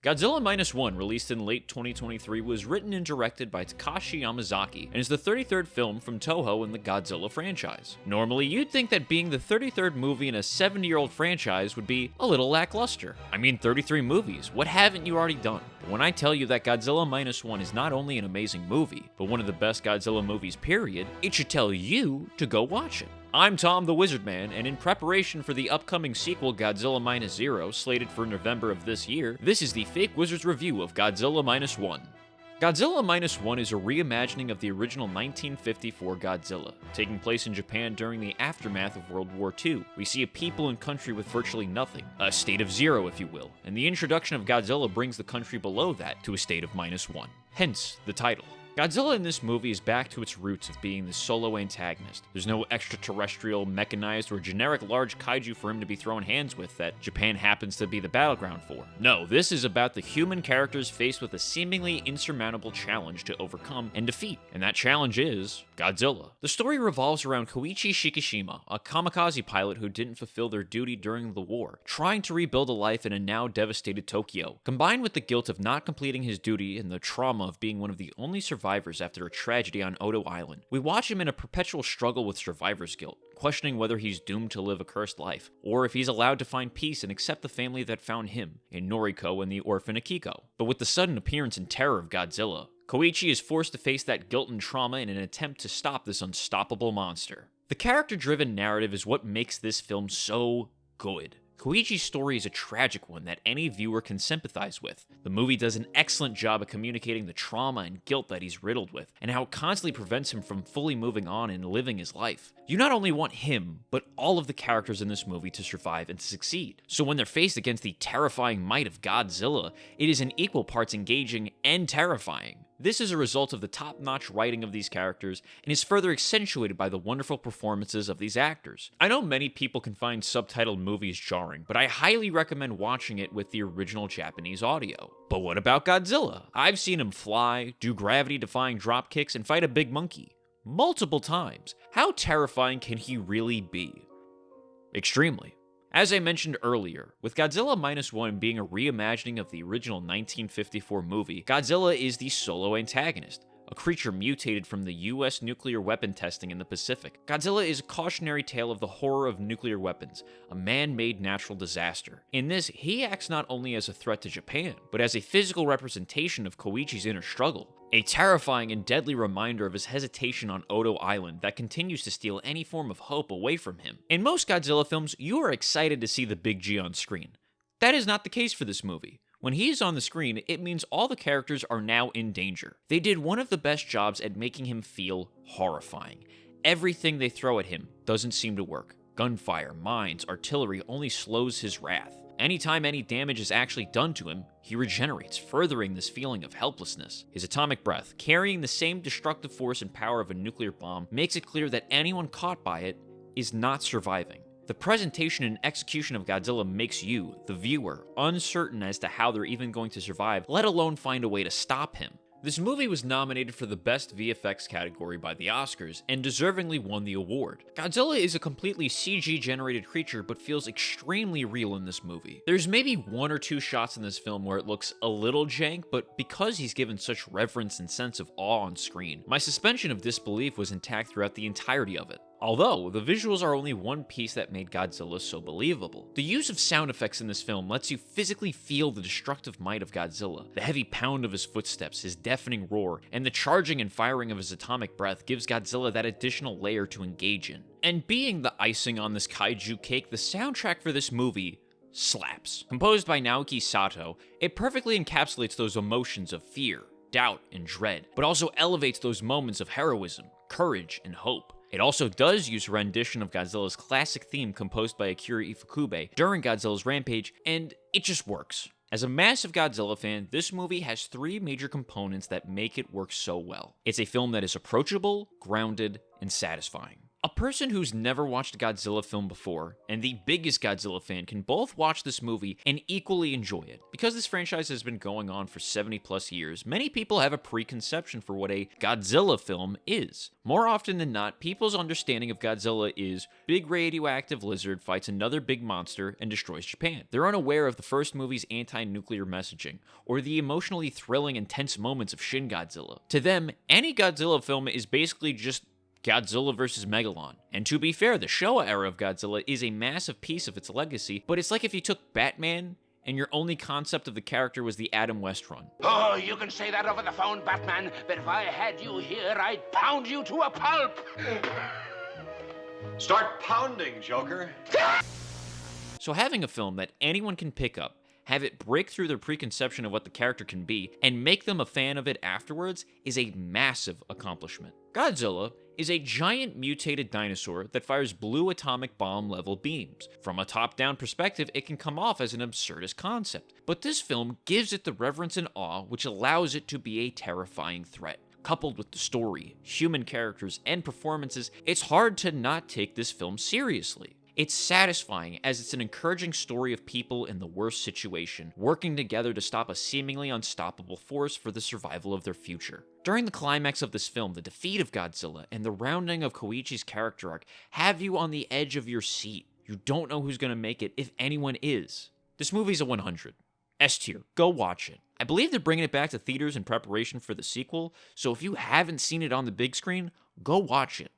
Godzilla Minus One, released in late 2023, was written and directed by Takashi Yamazaki and is the 33rd film from Toho in the Godzilla franchise. Normally, you'd think that being the 33rd movie in a 70-year-old franchise would be a little lackluster. I mean, 33 movies, what haven't you already done? But when I tell you that Godzilla Minus One is not only an amazing movie, but one of the best Godzilla movies period, it should tell you to go watch it. I'm Tom the Wizard Man, and in preparation for the upcoming sequel Godzilla Minus Zero, slated for November of this year, this is the Fake Wizards review of Godzilla Minus One. Godzilla Minus One is a reimagining of the original 1954 Godzilla, taking place in Japan during the aftermath of World War II. We see a people and country with virtually nothing, a state of zero if you will, and the introduction of Godzilla brings the country below that to a state of minus one. Hence, the title. Godzilla in this movie is back to its roots of being the solo antagonist. There's no extraterrestrial, mechanized, or generic large kaiju for him to be throwing hands with that Japan happens to be the battleground for. No, this is about the human characters faced with a seemingly insurmountable challenge to overcome and defeat, and that challenge is Godzilla. The story revolves around Koichi Shikishima, a kamikaze pilot who didn't fulfill their duty during the war, trying to rebuild a life in a now devastated Tokyo. Combined with the guilt of not completing his duty and the trauma of being one of the only survivors after a tragedy on Odo Island, we watch him in a perpetual struggle with survivor's guilt, questioning whether he's doomed to live a cursed life, or if he's allowed to find peace and accept the family that found him, in Noriko and the orphan Akiko. But with the sudden appearance and terror of Godzilla, Koichi is forced to face that guilt and trauma in an attempt to stop this unstoppable monster. The character-driven narrative is what makes this film so good. Koichi's story is a tragic one that any viewer can sympathize with. The movie does an excellent job of communicating the trauma and guilt that he's riddled with, and how it constantly prevents him from fully moving on and living his life. You not only want him, but all of the characters in this movie to survive and to succeed. So when they're faced against the terrifying might of Godzilla, it is in equal parts engaging and terrifying. This is a result of the top-notch writing of these characters and is further accentuated by the wonderful performances of these actors. I know many people can find subtitled movies jarring, but I highly recommend watching it with the original Japanese audio. But what about Godzilla? I've seen him fly, do gravity-defying drop kicks, and fight a big monkey. Multiple times. How terrifying can he really be? Extremely. As I mentioned earlier, with Godzilla Minus One being a reimagining of the original 1954 movie, Godzilla is the solo antagonist, a creature mutated from the US nuclear weapon testing in the Pacific. Godzilla is a cautionary tale of the horror of nuclear weapons, a man-made natural disaster. In this, he acts not only as a threat to Japan, but as a physical representation of Koichi's inner struggle. A terrifying and deadly reminder of his hesitation on Odo Island that continues to steal any form of hope away from him. In most Godzilla films, you are excited to see the big G on screen. That is not the case for this movie. When he is on the screen, it means all the characters are now in danger. They did one of the best jobs at making him feel horrifying. Everything they throw at him doesn't seem to work. Gunfire, mines, artillery only slows his wrath. Anytime any damage is actually done to him, he regenerates, furthering this feeling of helplessness. His atomic breath, carrying the same destructive force and power of a nuclear bomb, makes it clear that anyone caught by it is not surviving. The presentation and execution of Godzilla makes you, the viewer, uncertain as to how they're even going to survive, let alone find a way to stop him. This movie was nominated for the Best VFX category by the Oscars, and deservingly won the award. Godzilla is a completely CG-generated creature, but feels extremely real in this movie. There's maybe one or two shots in this film where it looks a little jank, but because he's given such reverence and sense of awe on screen, my suspension of disbelief was intact throughout the entirety of it. Although, the visuals are only one piece that made Godzilla so believable. The use of sound effects in this film lets you physically feel the destructive might of Godzilla. The heavy pound of his footsteps, his deafening roar, and the charging and firing of his atomic breath gives Godzilla that additional layer to engage in. And being the icing on this kaiju cake, the soundtrack for this movie slaps. Composed by Naoki Sato, it perfectly encapsulates those emotions of fear, doubt, and dread, but also elevates those moments of heroism, courage, and hope. It also does use a rendition of Godzilla's classic theme composed by Akira Ifukube during Godzilla's rampage, and it just works. As a massive Godzilla fan, this movie has three major components that make it work so well. It's a film that is approachable, grounded, and satisfying. A person who's never watched a Godzilla film before and the biggest Godzilla fan can both watch this movie and equally enjoy it. Because this franchise has been going on for 70 plus years, many people have a preconception for what a Godzilla film is. More often than not, people's understanding of Godzilla is big radioactive lizard fights another big monster and destroys Japan. They're unaware of the first movie's anti-nuclear messaging or the emotionally thrilling and tense moments of Shin Godzilla. To them, any Godzilla film is basically just Godzilla vs. Megalon. And to be fair, the Showa era of Godzilla is a massive piece of its legacy, but it's like if you took Batman and your only concept of the character was the Adam West run. Oh, you can say that over the phone, Batman, but if I had you here, I'd pound you to a pulp. Start pounding, Joker. So having a film that anyone can pick up, have it break through their preconception of what the character can be, and make them a fan of it afterwards is a massive accomplishment. Godzilla is a giant mutated dinosaur that fires blue atomic bomb level beams. From a top-down perspective, it can come off as an absurdist concept, but this film gives it the reverence and awe which allows it to be a terrifying threat. Coupled with the story, human characters, and performances, it's hard to not take this film seriously. It's satisfying as it's an encouraging story of people in the worst situation, working together to stop a seemingly unstoppable force for the survival of their future. During the climax of this film, the defeat of Godzilla and the rounding of Koichi's character arc have you on the edge of your seat. You don't know who's going to make it, if anyone is. This movie's a 100. S tier. Go watch it. I believe they're bringing it back to theaters in preparation for the sequel, so if you haven't seen it on the big screen, go watch it.